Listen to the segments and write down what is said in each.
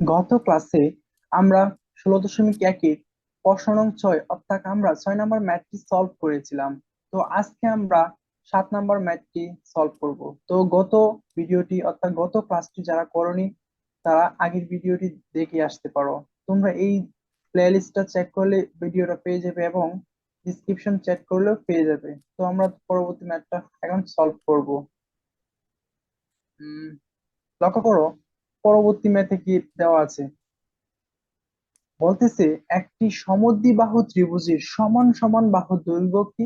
গত ক্লাসে আমরা 16.1-এর প্রশ্ন নং 6 অর্থাৎ আমরা 6 নম্বর ম্যাথটি সলভ করেছিলাম। তো আজকে আমরা 7 নম্বর ম্যাথটি সলভ করব। তো গত ভিডিওটি অর্থাৎ গত ক্লাসটি যারা করনি তারা আগের ভিডিওটি দেখে আসতে পারো। তোমরা এই প্লে লিস্টটা চেক করলে ভিডিওটা পেয়ে যাবে এবং ডিসক্রিপশন চেক করলেও পেয়ে যাবে। তো আমরা পরবর্তী ম্যাথটা এখন সলভ করব। উম লক্ষ্য করো, পরবর্তী ম্যাথে কি দেওয়া আছে। বলতেছে একটি সমদ্বিবাহু ত্রিভুজের সমান সমান বাহু দৈর্ঘ্য কি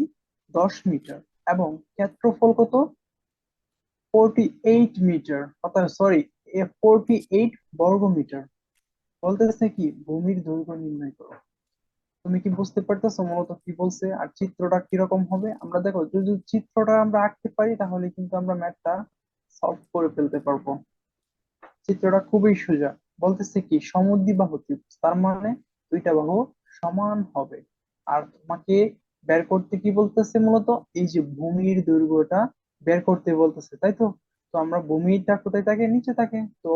10 মিটার এবং ক্ষেত্রফল কত 48 মিটার, অর্থাৎ সরি 48 বর্গ মিটার। বলতেছে কি ভূমির দৈর্ঘ্য নির্ণয় করো। তুমি কি বুঝতে পারতেছো মূলত কি বলছে আর চিত্রটা কিরকম হবে? আমরা দেখো, যদি চিত্রটা আমরা আঁকতে পারি তাহলে কিন্তু আমরা ম্যাথটা সলভ করে ফেলতে পারবো। চিত্রটা খুবই সোজা। বলতেছে কি সমদ্বিবাহু ত্রিভুজ, তার মানে দুইটা বাহু সমান হবে। আর তোমাকে বের করতে কি বলতেছে, মূলত এই যে ভূমির দৈর্ঘ্যটা বের করতে বলতেছে, তাই তো? তো আমরা ভূমিটা কোথায় থাকে, নিচে থাকে। তো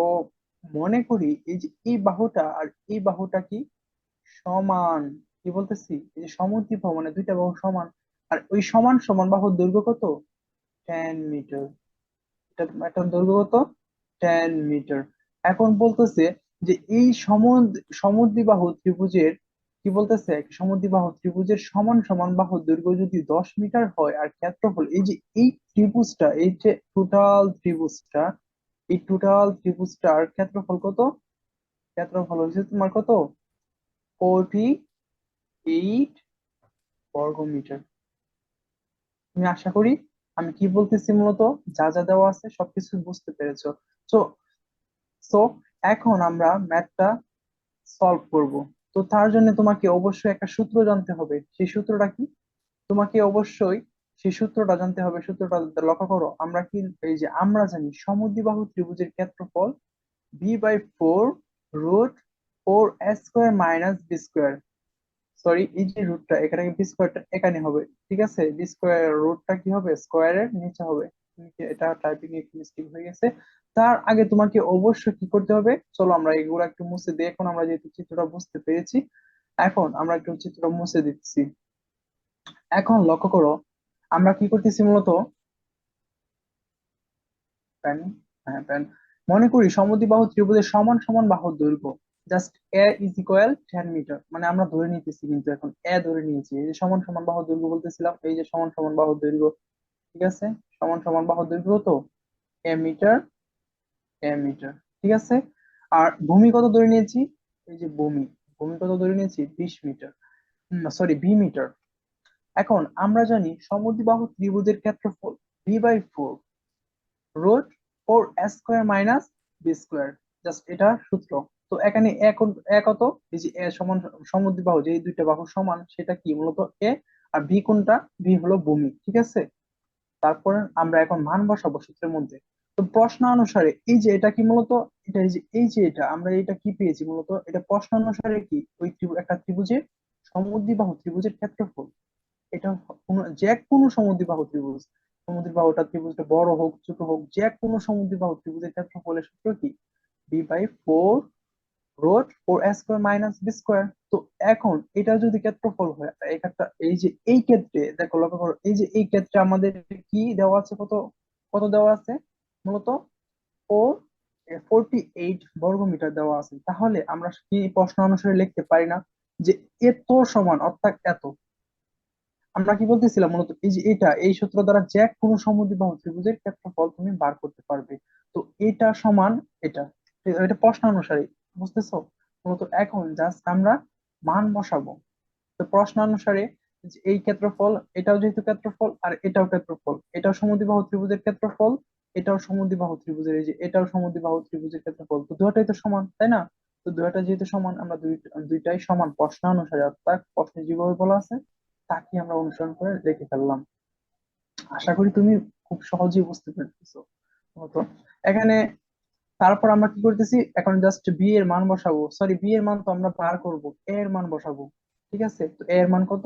মনে করি এই যে এই বাহুটা আর এই বাহুটা কি সমান। কি বলতেছি, এই যে সমদ্বিবাহু মানে দুইটা বাহু সমান, আর ওই সমান সমান বাহুর দৈর্ঘ্য কত 10 মিটার। এটা দৈর্ঘ্য কত 10 মিটার। এখন বলতেছে যে এই সমদ্বিবাহু ত্রিভুজের কি বলতেছে, এক সমদ্বিবাহু ত্রিভুজের সমান সমান বাহুর দৈর্ঘ্য যদি 10 মিটার হয় আর ক্ষেত্রফল এই যে এই ত্রিভুজটা, এই যে টোটাল ত্রিভুজটার ক্ষেত্রফল কত? ক্ষেত্রফল হচ্ছে তোমার কত 48 বর্গ মিটার। তুমি আশা করি আমি কি বলতেছি মূলত যা যা দেওয়া আছে সবকিছু বুঝতে পেরেছো। তো সো এখন আমরা ম্যাথটা সলভ করব। তো তার জন্য তোমাকে অবশ্যই একটা সূত্র জানতে হবে। সেই সূত্রটা কি? তোমাকে অবশ্যই সেই সূত্রটা জানতে হবে। সূত্রটা লক্ষ্য করো, আমরা কি এই যে আমরা জানি সমদ্বিবাহু ত্রিভুজের ক্ষেত্রফল b/4 √4 a² - b²। সরি, এই যে রুটটা এখানে বি স্কোয়ারটা এখানে হবে, ঠিক আছে? বি স্কোয়ার রুটটা কি হবে, স্কোয়ারের নিচে হবে। তুমি কি এটা টাইপিং এ একটু মিস্টেক হয়ে গেছে। তার আগে তোমাকে অবশ্যই কি করতে হবে, চলো আমরা এগুলো একটু মুছে দিই। এখন আমরা যেহেতু চিত্রটা বুঝতে পেরেছি, এখন আমরা একটু চিত্র মুছে দিচ্ছি। এখন লক্ষ্য করো, আমরা কি করতেছি মূলত প্যান, হ্যাঁ প্যান। মনে করি সমদ্বিবাহু ত্রিভুজের সমান সমান বাহুর দৈর্ঘ্য জাস্ট a = 10 মিটার, মানে আমরা ধরে নিতেছি, কিন্তু এখন ধরে নিয়েছি। এই যে সমান সমান বাহুর দৈর্ঘ্য বলতেছিলাম, এই যে সমান সমান বাহুর দৈর্ঘ্য, ঠিক আছে? সমান সমান বাহুর দৈর্ঘ্য তো মিটার, মিটার, ঠিক আছে। আর ভূমি কত ধরে নিয়েছি, এই যে ভূমি, ভূমি কত ধরে নিয়েছি 20 মিটার, সরি 20 মিটার। এখন আমরা জানি সমদ্বিবাহু ত্রিভুজের ক্ষেত্রফল b/4 root 4 a² - b²। Just এটা সূত্র। তো এখানে কত, এই যে এ সমান সমদ্বিবাহু যে এই দুইটা বাহু সমান, সেটা কি মূলত এ। আর বি কোনটা, বি হলো ভূমি, ঠিক আছে? তারপর আমরা এখন মান বসাবো সূত্রের মধ্যে। তো প্রশ্ন অনুসারে এই যে এটা কি মূলত, এটা এই যে এটা আমরা এটা কি পেয়েছি মূলত, এটা প্রশ্ন অনুসারে কি ওই একটা ত্রিভুজের সমদ্বিবাহু ত্রিভুজের ক্ষেত্রফল। এটা যে কোনো সমদ্বিবাহু ত্রিভুজ, সমদ্বিবাহুটা ত্রিভুজটা বড় হোক ছোট হোক, যে কোনো সমদ্বিবাহু ত্রিভুজের ক্ষেত্রফলের সূত্র কি b/4 √4 a² - b²। তো এখন এটা যদি ক্ষেত্রফল হয় আর একটা, এই যে এই ক্ষেত্রে দেখো, লক্ষ্য করো, এই যে এই ক্ষেত্রে আমাদের কি দেওয়া আছে, কত কত দেওয়া আছে মূলত 48 বর্গমিটার দেওয়া আছে। তাহলে আমরা কি প্রশ্ন অনুসারে লিখতে পারি না যে এত সমান, অর্থাৎ এত। আমরা কি বলতেছিলাম মূলত, এই যে এটা এই সূত্র দ্বারা যে কোনো সমদ্বিবাহু ত্রিভুজের ক্ষেত্রফল তুমি বার করতে পারবে। তো এটা সমান এটা, এটা প্রশ্ন অনুসারে, বুঝতেছো? মূলত এখন জাস্ট আমরা মান বসাবো। তো প্রশ্ন অনুসারে যে এই ক্ষেত্রফল, এটাও যেহেতু ক্ষেত্রফল আর এটাও ক্ষেত্রফল, এটাও সমদ্বিবাহু ত্রিভুজের ক্ষেত্রফল, এটাও সমদ্বিবাহু ত্রিভুজের, এই যে এটাও সমদ্বিবাহু ত্রিভুজের ক্ষেত্রফল, তো দুটাই তো সমান, তাই না? তো দুটাটা যেহেতু সমান, আমরা দুইটাই সমান প্রশ্ন অনুসারে, অর্থাৎ প্রশ্নে যেভাবে বলা আছে তাকে আমরা অনুসরণ করে রেখে ফেললাম। আশা করি তুমি খুব সহজেই বুঝতে পেরেছো। তো এখানে তারপর আমরা কি করতেছি, এখন জাস্ট বি এর মান বসাবো। সরি, বি এর মান তো আমরা বার করব, এ এর মান বসাবো। ঠিক আছে, তো এ এর মান কত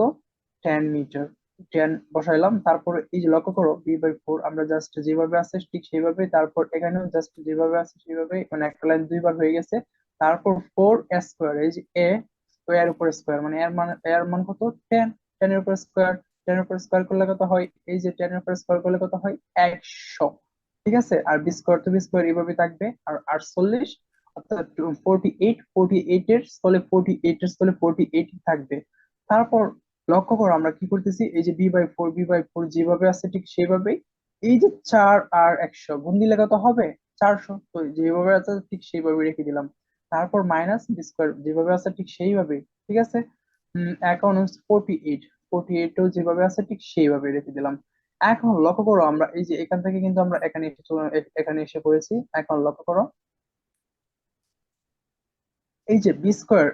10 মিটার। 10 বসাইলাম। তারপর এই যে লক্ষ্য করো b/4 আমরা জাস্ট যেভাবে আছে ঠিক সেইভাবে, তারপর এখানেও জাস্ট যেভাবে আছে সেইভাবে, মানে একটা লাইন দুইবার হয়ে গেছে। তারপর 4 স্কোয়ার, এই যে এ, তো এর উপর স্কোয়ার, মানে এর মান কত, 10। 10 এর উপর স্কোয়ার, 10 এর উপর স্কোয়ার করলে কত হয়, এই যে 10 এর উপর স্কোয়ার করলে কত হয়, 100। ঠিক আছে, আর বি স্কোয়ার তো বি স্কোয়ার এইভাবে থাকবে। আর 48, অর্থাৎ 48, 48 এর স্থলে 48 এর স্থলে 48 থাকবে। তারপর লক্ষ্য করো আমরা কি করতেছি, এই যে বি বাই ফোর যেভাবে আছে ঠিক সেইভাবেই, এই যে 4 আর 100 গুণ দিলে কত হবে, 400। তো যেভাবে আছে ঠিক সেইভাবে রেখে দিলাম। তারপর মাইনাস বি স্কোয়ার যেভাবে আছে ঠিক সেইভাবে। ঠিক আছে। এখন হচ্ছে 48, 48ও যেভাবে আছে ঠিক সেইভাবে রেখে দিলাম। এখন লক্ষ্য করো আমরা এই যে এখান থেকে কিন্তু আমরা এখানে এসে পড়েছি। এখন লক্ষ্য করো, এই যে বি স্কোয়ার,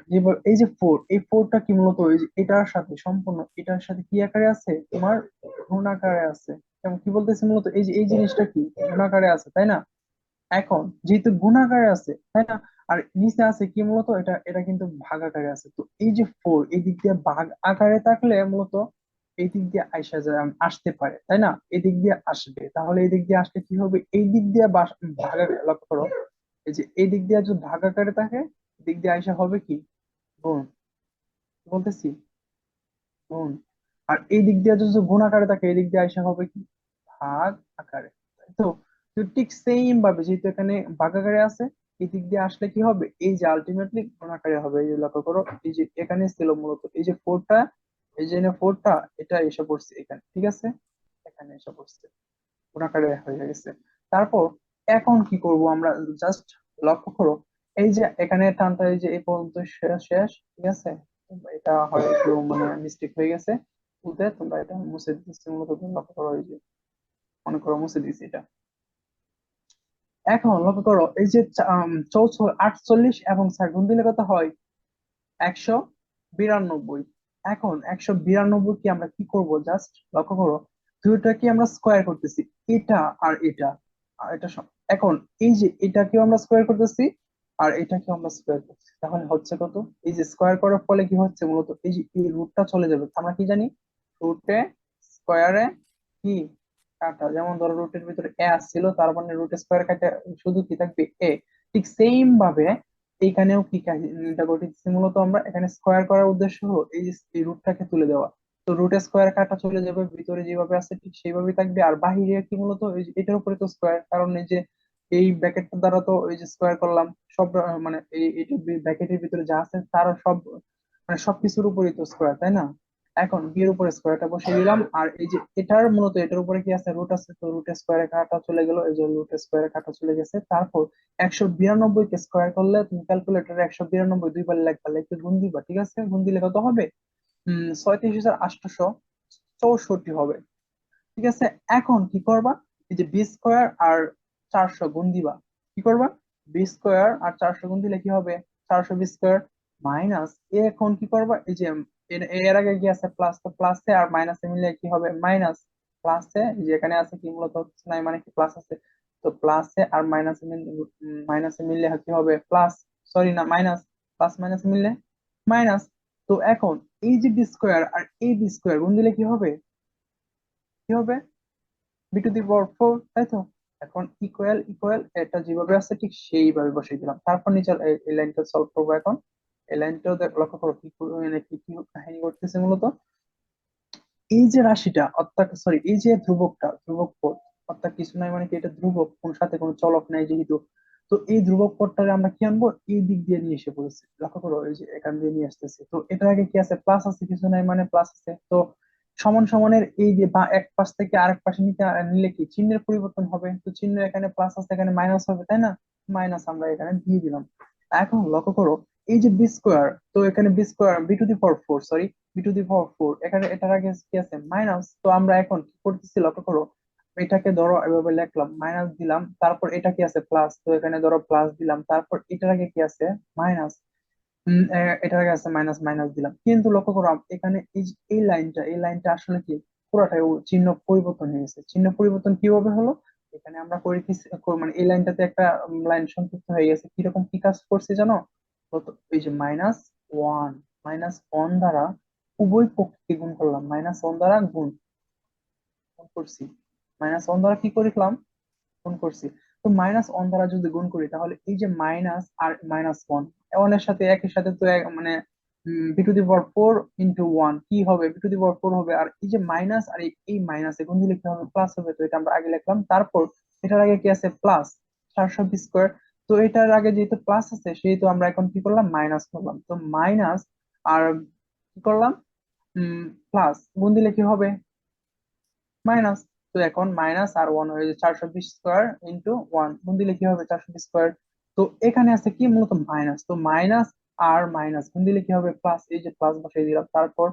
এই যে ফোর, এই ফোরটা কি মূলত এই যে এটার সাথে সম্পূর্ণ, এটার সাথে কি আকারে আছে, তোমার গুণ আকারে আছে। যেমন কি বলতেছি মূলত, এই যে এই জিনিসটা কি গুণ আকারে আছে, তাই না? এখন যেহেতু গুণ আকারে আছে, তাই না, আর নিচে আছে কি মূলত, এটা এটা কিন্তু ভাগ আকারে আছে। তো এই যে ফোর এই দিক দিয়ে ভাগ আকারে থাকলে মূলত এই দিক দিয়ে আসতে পারে, তাই না, এই দিক দিয়ে আসবে। তাহলে এই দিক দিয়ে আসলে কি হবে, এই দিক দিয়ে ভাগ লক্ষ্য করো, এই যে এই দিক দিয়ে যদি ভাগ আকারে থাকে, দিক দিয়ে আইসা হবে কি, গুণ। বলতেছি গুণ। আর এই দিক দিয়ে যদি গুণ আকারে থাকে, এই দিক দিয়ে আইসা হবে কি, ভাগ আকারে। তাই তো? তো ঠিক সেম ভাবে যেহেতু এখানে ভাগ আকারে আছে, এই দিক দিয়ে আসলে কি হবে, এই যে আলটিমেটলি গুণ আকারে হবে। এই যে লক্ষ্য করো, এই যে এখানে ছিল মূলত এই যে ফোরটা, এই যে ফোরটা, এটা এসে পড়ছে এখানে। ঠিক আছে, এখানে এসে পড়ছে, গুণ আকারে হয়ে গেছে। তারপর এখন কি করব আমরা, জাস্ট লক্ষ্য করো, এই যে এখানে টানটা এই যে এই পর্যন্ত শেষ শেষ। ঠিক আছে, এটা হয় একটু মানে মিস্টেক হয়ে গেছে বুঝতে, তোমরা এটা মুছে দিচ্ছি মূলত। তুমি লক্ষ্য করো, এই যে মনে করো মুছে দিচ্ছি এটা। এখন লক্ষ্য করো, এই যে 48 এবং 4 গুণ দিলে কত হয়, 192। এখন 192 কি আমরা কি করব, জাস্ট লক্ষ্য করো, দুইটা কি আমরা স্কোয়ার করতেছি, এটা আর এটা, আর এটা এখন এই যে এটাকেও আমরা স্কোয়ার করতেছি, আর এটাকেও আমরা স্কোয়ার করতেছি। তাহলে হচ্ছে কত, এই যে স্কোয়ার করার ফলে কি হচ্ছে মূলত, এই যে এই রুটটা চলে যাবে। আমরা কি জানি, রুটে স্কোয়ারে কি কাটা, যেমন ধরো রুটের ভিতরে এ আসছিল, তার মানে রুট স্কোয়ার কাটা শুধু কি থাকবে, এ। ঠিক সেম ভাবে এইখানেও কি কাহিনীটা ঘটেছে মূলত, আমরা এখানে স্কোয়ার করার উদ্দেশ্য হলো এই যে এই রুটটাকে তুলে দেওয়া। তো রুটে স্কোয়ার কাটা চলে যাবে, ভিতরে যেভাবে আছে ঠিক সেইভাবেই থাকবে। আর বাহিরে কি মূলত এই যে এটার উপরে তো স্কোয়ার, কারণ এই যে এই ব্র্যাকেটটার দ্বারা তো এই যে স্কোয়ার করলাম সব, মানে এই ব্র্যাকেটের ভিতরে যা আছে তার সব, মানে সবকিছুর উপরেই তো স্কোয়ার, তাই না? এখন বি এর উপরে স্কোয়ারটা বসিয়ে দিলাম, আর এই যে এটার মূলত এটার উপরে কি আছে, রুট আছে, তো রুট স্কোয়ারে কাটা চলে গেল, এই যে রুট স্কোয়ারে কাটা চলে গেছে। তারপর 192 কে স্কোয়ার করলে তুমি ক্যালকুলেটরে 192 দুইবার লিখবা, লিখে গুণ দিবা। ঠিক আছে, গুণ দিলে কত হবে, 37,864 হবে। ঠিক আছে, এখন কি করবা, এই যে বি স্কোয়ার আর 400 গুণ দিবা। কি করবা, বি স্কোয়ার আর 400 গুণ দিলে কি হবে, 400 বি স্কোয়ার মাইনাস, এখন কি করবা, এই যে এর আগে কি আছে প্লাস, তো প্লাসে আর মাইনাসে মিলে কি হবে, মাইনাস। প্লাসে যেখানে আছে কি মূলত হচ্ছে নাই, মানে কি প্লাস আছে, তো প্লাসে আর মাইনাসে মিলে, মাইনাসে মিললে কি হবে প্লাস, সরি না মাইনাস, প্লাস মাইনাসে মিললে মাইনাস। তো এখন এই যে বি স্কোয়ার আর এই বি স্কোয়ার গুণ দিলে কি হবে, কি হবে, বি টু দি পাওয়ার 4, তাই তো? এখন ইকুয়াল ইকুয়াল এটা যেভাবে আছে ঠিক সেইভাবে বসিয়ে দিলাম। তারপর নিচে এই লাইনটা সলভ করবো এখন। এই লাইনটাও লক্ষ্য করো কি মানে কি কাহিনী করতেছে মূলত, এই যে রাশিটা অর্থাৎ সরি এই যে ধ্রুবকটা, ধ্রুবক পদ, অর্থাৎ কিছু নাই মানে কি, এটা ধ্রুবক, কোন সাথে কোনো চলক নাই যেহেতু। তো এই ধ্রুবক পদটাকে আমরা কি আনবো, এই দিক দিয়ে নিয়ে এসে পড়েছি। লক্ষ্য করো, এই যে এখান দিয়ে নিয়ে আসতেছি, তো এটার আগে কি আছে, প্লাস আছে, কিছু নাই মানে প্লাস আছে। তো সমান সমানের এই যে বা এক পাশ থেকে আরেক পাশে নিলে কি চিহ্নের পরিবর্তন হবে, তো চিহ্ন এখানে প্লাস আছে এখানে মাইনাস হবে, তাই না? মাইনাস আমরা এখানে দিয়ে দিলাম। এখন লক্ষ্য করো, এই যে বি স্কোয়ার, তো এখানে B square B to the power 4, sorry B to the power 4, এখানে এটার আগে কি আছে, মাইনাস। তো আমরা এখন কি করতেছি লক্ষ্য করো, এটাকে ধরো এভাবে লিখলাম, মাইনাস দিলাম, তারপর এটা কি আছে প্লাস, তো এখানে ধরো প্লাস দিলাম, তারপর এটার আগে কি আছে, মাইনাস। এটার আগে আছে মাইনাস, মাইনাস দিলাম। কিন্তু লক্ষ্য করো এখানে এই যে এই লাইনটা আসলে কি পুরোটাই চিহ্ন পরিবর্তন হয়ে গেছে। চিহ্ন পরিবর্তন কিভাবে হলো, এখানে আমরা করে কি মানে এই লাইনটাতে একটা লাইন সংযুক্ত হয়ে গেছে, কিরকম কি কাজ করছে জানো, তো এই যে -1, -1 দ্বারা উভয় পক্ষকে গুণ করলাম, -1 দ্বারা গুণ গুণ করছি, -1 দ্বারা কি করলাম, গুণ করছি। তো -1 দ্বারা যদি গুণ করি তাহলে এই যে মাইনাস আর -1, এর সাথে একের সাথে তো মানে b⁴ কি হবে, b⁴ হবে, আর এই যে মাইনাস আর এই মাইনাস গুণ দিলে কি হবে, প্লাস হবে। তো এটা আমরা আগে লিখলাম। তারপর এটার আগে কি আছে, প্লাস 400 স্কোয়ার। তো এটার আগে যেহেতু প্লাস আছে সেহেতু আমরা এখন কি করলাম, মাইনাস করলাম। তো মাইনাস আর কি করলাম, প্লাস গুণ দিলে কি হবে, মাইনাস। তো এখন -1 হয়ে যায় 420 স্কোয়ার ইন্টু 1, গুণ দিলে কি হবে, 420 স্কোয়ার। তো এখানে আছে কি মূলত মাইনাস, তো মাইনাস আর মাইনাস গুণ দিলে কি হবে, প্লাস। এই যে প্লাস বসাই দিলাম। তারপর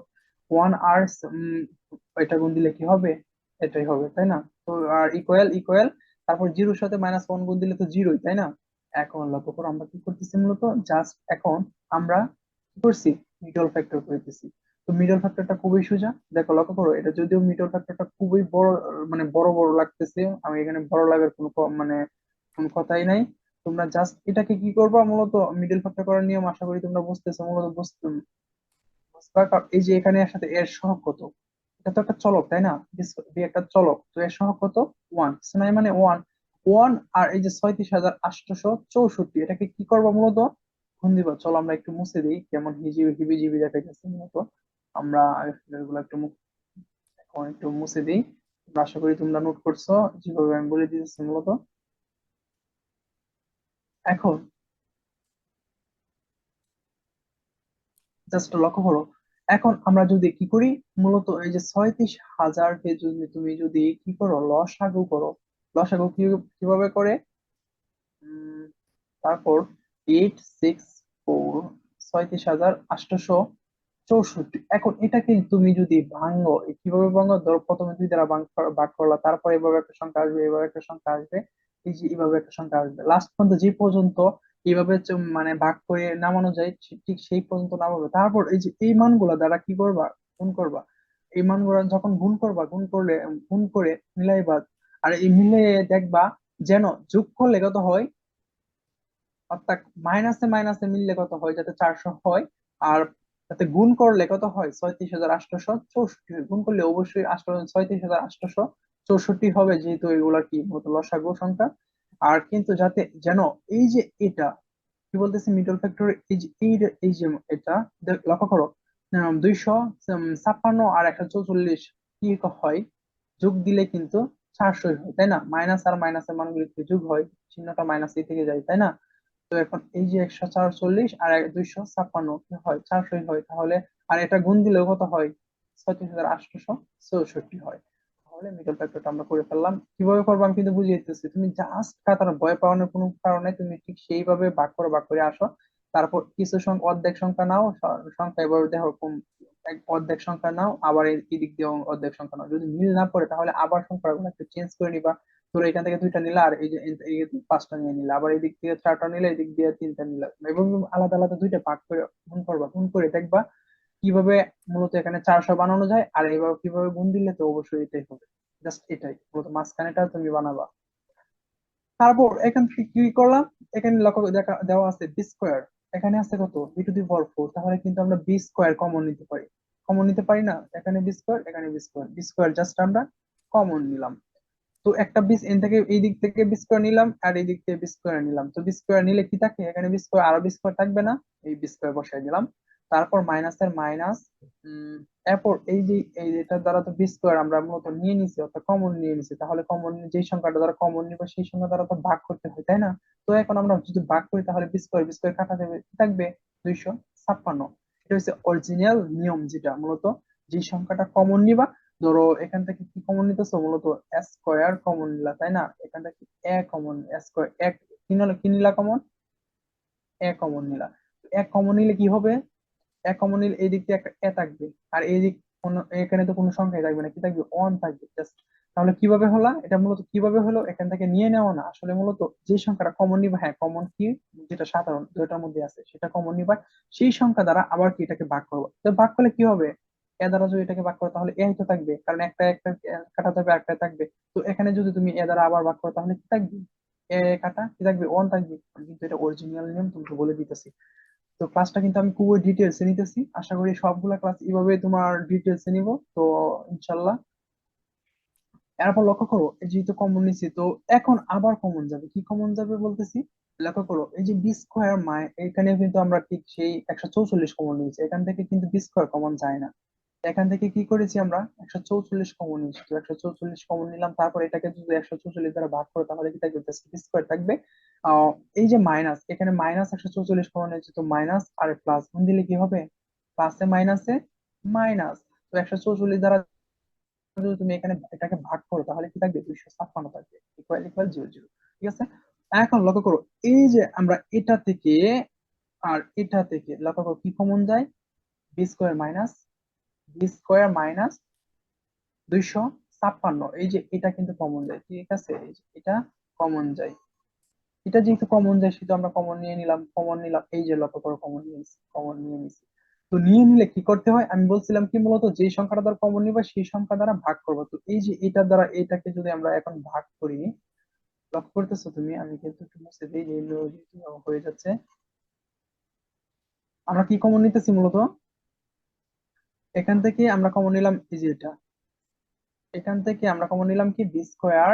1 আর এটা গুণ দিলে কি হবে, এটাই হবে, তাই না? তো আর ইকুয়াল ইকুয়াল, তারপর জিরোর সাথে -1 গুণ দিলে তো জিরোই, তাই না? এখন লক্ষ্য করো আমরা কি করতেছি, মূলত জাস্ট এখন আমরা কি করছি, মিডল ফ্যাক্টর করতেছি। তো মিডল ফ্যাক্টরটা খুবই সোজা, দেখো লক্ষ্য করো, এটা যদিও মিডল ফ্যাক্টরটা খুবই বড়, মানে বড় বড় লাগতেছে, আমি এখানে বড় লাগার কোনো মানে কোনো কথাই নাই। তোমরা জাস্ট এটাকে কি করবা, মূলত মিডল ফ্যাক্টর করার নিয়ম আশা করি তোমরা বুঝতেছো, মূলত বুঝবা। কারণ এই যে এখানে এর সাথে এর সহগ কত, এটা তো একটা চলক, তাই না? একটা চলক, তো এর সহগ কত, 1, নাই মানে 1। 1 আর এই যে 37,864, এটাকে কি করবো, মূলত গুণ দিবা। চলো আমরা একটু মুছে দিই, কেমন হিজিবি হিবিজিবি দেখা গেছে মূলত। আমরা এগুলো এখন একটু মুছে দিই। তোমরা আশা করি তোমরা নোট করছো যেভাবে আমি বলে দিতেছি মূলত। এখন জাস্ট লক্ষ্য করো, এখন আমরা যদি কি করি, মূলত এই যে 36,000-কে যদি তুমি যদি কি করো, লসাগু করো। লসাগু কিভাবে করে, উম, তারপর 864, 37,864। এখন এটাকে তুমি যদি ভাঙো, কিভাবে ভাঙো, ধরো প্রথমে 2 দ্বারা ভাগ করলা, তারপর এভাবে একটা সংখ্যা আসবে, এভাবে একটা সংখ্যা আসবে, এই যে এইভাবে একটা সংখ্যা আসবে, লাস্ট পর্যন্ত যে পর্যন্ত এইভাবে মানে ভাগ করে নামানো যায়, ঠিক সেই পর্যন্ত নামাবে। তারপর এই যে এই মানগুলা দ্বারা কি করবা, গুণ করবা। এই মানগুলা যখন গুণ করবা, গুণ করলে গুণ করে মিলাইবা, আর এই মিলিয়ে দেখবা যেন যোগ করলে কত হয়, অর্থাৎ মাইনাসে মাইনাসে মিললে কত হয়, যাতে 400 হয়। আর যাতে গুণ করলে কত হয়, 36,864 হয়। গুণ করলে অবশ্যই 36,864 হবে, যেহেতু এগুলা কি মূলত লসাগু সংখ্যা। আর কিন্তু যাতে যেন এই যে এটা কি বলতেছি, মিডল ফ্যাক্টর, এই যে এই যে এটা লক্ষ্য করো, 256 আর 144 কি হয়, যোগ দিলে কিন্তু 400 হয়, তাই না? মাইনাস আর মাইনাসের মানগুলো একটু যোগ হয়, চিহ্নটা মাইনাস থেকে যায়, তাই না? তো এখন এই যে 144 আর 256 কি হয়, 400 হয় তাহলে। আর এটা গুণ দিলেও কত হয়, 36,864 হয়। তাহলে মিডল ফ্যাক্টরটা আমরা করে ফেললাম। কিভাবে করবো আমি কিন্তু বুঝিয়ে দিতেছি, তুমি জাস্ট কাতার ভয় পাওয়ানোর কোনো কারণে, তুমি ঠিক সেইভাবে ভাগ করে আসো। তারপর কিছু সংখ্যা, অর্ধেক সংখ্যা নাও, সংখ্যা এবার দেখো অর্ধেক সংখ্যা নাও, আবার এই দিক দিয়ে অর্ধেক সংখ্যা নাও, যদি মিল না পড়ে তাহলে আবার সংখ্যাগুলো একটু চেঞ্জ করে নিবা। ধরো এখান থেকে 2টা নিলা, আর এই যে এই যে 5টা নিয়ে নিলা, আবার এই দিক থেকে 4টা নিলে, এই দিক দিয়ে 3টা নিলা, এবং আলাদা আলাদা 2টা ভাগ করে গুণ করবা। গুণ করে দেখবা কিভাবে মূলত এখানে 400 বানানো যায়, আর এইভাবে কিভাবে গুণ দিলে তো অবশ্যই এটাই হবে। জাস্ট এটাই মূলত মাঝখানেটা তুমি বানাবা। তারপর এখান থেকে কি করলাম, এখানে লক্ষ্য দেওয়া আছে বি স্কোয়ার, এখানে আছে কত, b⁴ তাহলে কিন্তু আমরা বি স্কোয়ার কমন নিতে পারি। কমন নিতে পারি না, এখানে বি স্কোয়ার, এখানে B square, B square just আমরা কমন নিলাম। তো একটা বিস এন থেকে এই দিক থেকে বি স্কোয়ার নিলাম, আর এই দিক থেকে বি স্কোয়ার নিলাম। তো বি স্কোয়ার নিলে কি থাকে, এখানে বি স্কোয়ার, আরো বি স্কোয়ার থাকবে না, এই বি স্কোয়ার বসাই দিলাম। তারপর মাইনাসের মাইনাস, এরপর এই যে এটার দ্বারা তো বি স্কোয়ার আমরা মূলত নিয়ে নিছি, অর্থাৎ কমন নিয়ে নিছি, তাহলে কমন যেই সংখ্যাটা দ্বারা কমন নিব সেই সংখ্যা দ্বারা তো ভাগ করতে হয়, তাই না? তো এখন আমরা যদি ভাগ করি তাহলে বি স্কোয়ার কাটা যাবে, কি থাকবে, 256। এটা হচ্ছে অরিজিনাল নিয়ম, যেটা মূলত যে সংখ্যাটা কমন নিবা। ধরো এখান থেকে কি কমন নিতেছো, মূলত স্কোয়ার কমন নিলা, তাই না? এখান থেকে এ কমন, স্কোয়ার এক, কি নিলা কমন, এ কমন নিলা। এক কমন নিলে কি হবে, এক কমন নিলে এই দিক দিয়ে একটা এ থাকবে, আর এই দিক এখানে তো কোনো সংখ্যাই থাকবে না, কি থাকবে, অন থাকবে জাস্ট। তাহলে কিভাবে হলো এটা, মূলত কিভাবে হলো, এখান থেকে নিয়ে নেওয়া না, আসলে মূলত যে সংখ্যাটা কমন নিবা, হ্যাঁ কমন কি, যেটা সাধারণ দুইটার মধ্যে আছে সেটা কমন নিবা, সেই সংখ্যা দ্বারা আবার কি এটাকে ভাগ করবো। তো ভাগ করলে কি হবে, এ দ্বারা যদি এটাকে ভাগ করো তাহলে এ তো থাকবে, কারণ একটা একটা কাটা যাবে, একটা থাকবে। তো এখানে যদি তুমি এ দ্বারা আবার ভাগ করো তাহলে কি থাকবে, এ কাটা কি থাকবে, অন থাকবে। আমি কিন্তু এটা অরিজিনাল নিয়ম তোমাকে বলে দিতেছি। তো ক্লাসটা কিন্তু আমি খুবই ডিটেলসে নিতেছি, আশা করি সবগুলা ক্লাস এইভাবে তোমার ডিটেলসে নিব। তো ইনশাল্লাহ এরপর লক্ষ্য করো, এই যেহেতু কমন নিছি, তো এখন আবার কমন যাবে। কি কমন যাবে বলতেছি, লক্ষ্য করো এই যে বি স্কোয়ার এখানে কিন্তু আমরা ঠিক সেই 144 কমন নিয়েছি, এখান থেকে কিন্তু বি স্কোয়ার কমন যায় না। এখান থেকে কি করেছি আমরা, 144 কমন নিয়েছি, তো 144 কমন নিলাম, তারপর এটাকে যদি 144 দ্বারা ভাগ করো তাহলে কি থাকবে, জাস্ট বি স্কোয়ার থাকবে। আহ এই যে মাইনাস, এখানে মাইনাস 144 কমন নিয়েছি, তো মাইনাস আর প্লাস গুণ দিলে কি হবে, প্লাসে মাইনাসে মাইনাস। তো 144 দ্বারা যদি তুমি এখানে এটাকে ভাগ করো তাহলে কি থাকবে, 256 থাকবে, ইকুয়াল ইকুয়াল 0 0। ঠিক আছে, এখন লক্ষ্য করো, এই যে আমরা এটা থেকে আর এটা থেকে লক্ষ্য করো কি কমন যায়, B square minus, B square minus 256, এই যে এটা কিন্তু কমন যায়। ঠিক আছে, এই যে এটা কমন যায়, এটা যেহেতু কমন যায় সেহেতু আমরা কমন নিয়ে নিলাম, কমন নিলাম, এই যে লক্ষ্য করো কমন নিয়ে নিছি, কমন নিয়ে নিছি। তো নিয়ে নিলে কি করতে হয়, আমি বলছিলাম কি, মূলত যে সংখ্যাটা দ্বারা কমন নিবা সেই সংখ্যা দ্বারা ভাগ করবো। তো এই যে এটার দ্বারা এটাকে যদি আমরা এখন ভাগ করি, লক্ষ্য করতেছো তুমি, আমি কিন্তু একটু মুছে দিই যেহেতু যেহেতু হয়ে যাচ্ছে। আমরা কি কমন নিতেছি মূলত, এখান থেকে আমরা কমন নিলাম এই যে এটা, এখান থেকে আমরা কমন নিলাম কি, বি স্কোয়ার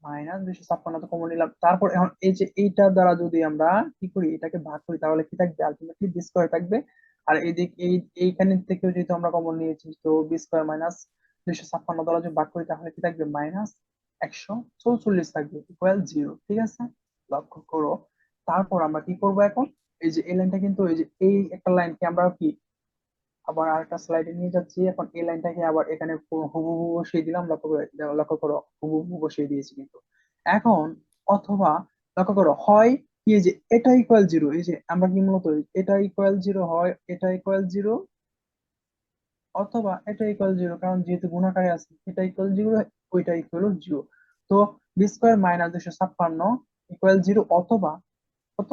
মাইনাস 256 তো কমন নিলাম। তারপর এখন এই যে এইটার দ্বারা যদি আমরা কি করি, এটাকে ভাগ করি তাহলে কি থাকবে, আলটিমেটলি বি স্কোয়ার থাকবে। আর এইদিক এইখান থেকেও যেহেতু আমরা কমন নিয়েছি, তো বি স্কোয়ার মাইনাস 256 দ্বারা যদি ভাগ করি তাহলে কি থাকবে, মাইনাস 144 থাকবে, ইকুয়াল 0। ঠিক আছে, লক্ষ্য করো। তারপর আমরা কি করব এখন, এই যে এই লাইনটা কিন্তু, এই যে এই একটা লাইনকে আমরা কি আবার আরেকটা স্লাইডে নিয়ে যাচ্ছি, এখন এই লাইনটাকে আবার এখানে হুবহু বসিয়ে দিলাম, লক্ষ্য করো হুবহু বসিয়ে দিয়েছি কিন্তু। এখন অথবা লক্ষ্য করো, হয় কি, এই যে এটা ইকুয়াল 0, এই যে আমরা কি মূলত এটা ইকুয়াল 0 হয়, এটা ইকুয়াল 0, অথবা এটা ইকুয়াল 0, কারণ যেহেতু গুণাকারে আছে, এটা ইকুয়াল 0, ওইটা ইকুয়াল 0। তো বি স্কোয়ার মাইনাস 256 ইকুয়াল 0, অথবা কত,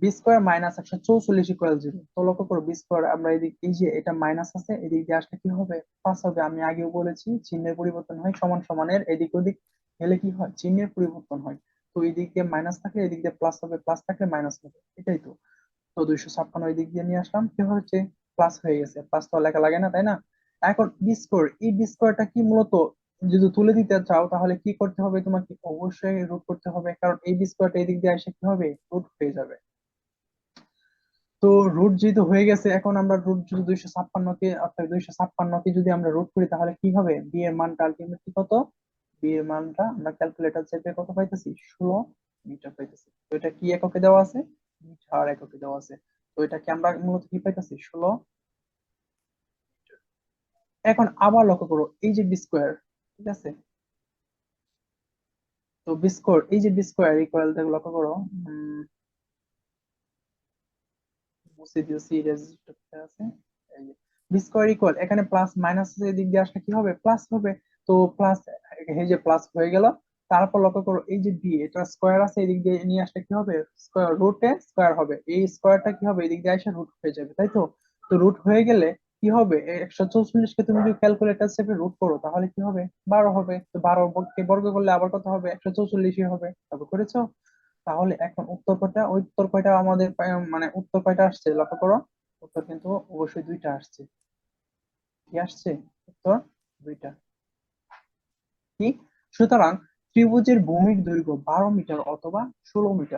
বি স্কোয়ার মাইনাস 144 ইকুয়াল 0। তো লক্ষ্য করো বি স্কোয়ার, আমরা এদিক এই যে এটা মাইনাস আছে, এদিক দিয়ে আসলে কি হবে, প্লাস হবে। আমি আগেও বলেছি চিহ্নের পরিবর্তন হয়, সমান সমানের এদিক ওদিক গেলে কি হয়, চিহ্নের পরিবর্তন হয়। তো এই দিক দিয়ে মাইনাস থাকলে এদিক দিয়ে প্লাস হবে, প্লাস থাকলে মাইনাস হবে, এটাই তো। তো 256 এই দিক দিয়ে নিয়ে আসলাম, কি হচ্ছে, প্লাস হয়ে গেছে, প্লাস তো আর লেখা লাগে না, তাই না। এখন বি স্কোয়ার, এই বি স্কোয়ারটা কি মূলত, যদি তুলে দিতে চাও তাহলে কি করতে হবে, তোমাকে অবশ্যই রুট করতে হবে, কারণ এই বি স্কোয়ারটা এই দিক দিয়ে এসে কি হবে, রুট হয়ে যাবে। তো রুট যেহেতু হয়ে গেছে, এখন আমরা রুট যদি 256 কে, অর্থাৎ 256 কে যদি আমরা রুট করি তাহলে কি হবে, বি এর মানটা আলটিমেটলি কত, বি এর মানটা আমরা ক্যালকুলেটর চেপে কত পাইতেছি, 16 মিটার পাইতেছি। তো এটা কি এককে দেওয়া আছে, মিটার এককে দেওয়া আছে। তো এটাকে আমরা মূলত কি পাইতেছি, 16 মিটার। এখন আবার লক্ষ্য করো, এই যে বি স্কোয়ার, ঠিক আছে, তো বি স্কোয়ার, এই যে বি স্কোয়ার ইকুয়াল দেখো, লক্ষ্য করো, মুছে দিয়েছি, রেজিস্টার আছে, এই যে বি স্কোয়ার ইকুয়াল, এখানে প্লাস মাইনাস দিক দিয়ে আসলে কি হবে, প্লাস হবে। তো প্লাস, এই যে প্লাস হয়ে গেল। তারপর লক্ষ্য করো, এই যে বি, এটা স্কোয়ার আছে, এদিক দিয়ে নিয়ে আসলে কি হবে, স্কোয়ার রুটে স্কোয়ার হবে, এই স্কোয়ারটা কি হবে, এদিক দিয়ে এসে রুট হয়ে যাবে, তাই তো। তো রুট হয়ে গেলে কি হবে, 144 কে তুমি যদি ক্যালকুলেটর হিসেবে রুট করো তাহলে কি হবে, 12 হবে। তো 12 কে বর্গ করলে আবার কত হবে, 144 হবে, তারপর করেছো। তাহলে এখন উত্তর কয়টা, উত্তর কয়টা আমাদের মানে উত্তর কয়টা আসছে লক্ষ্য করো, উত্তর কিন্তু অবশ্যই দুইটা আসছে। কি আসছে, উত্তর দুইটা। কি, সুতরাং ত্রিভুজের ভূমির দৈর্ঘ্য 12 মিটার অথবা 16 মিটার।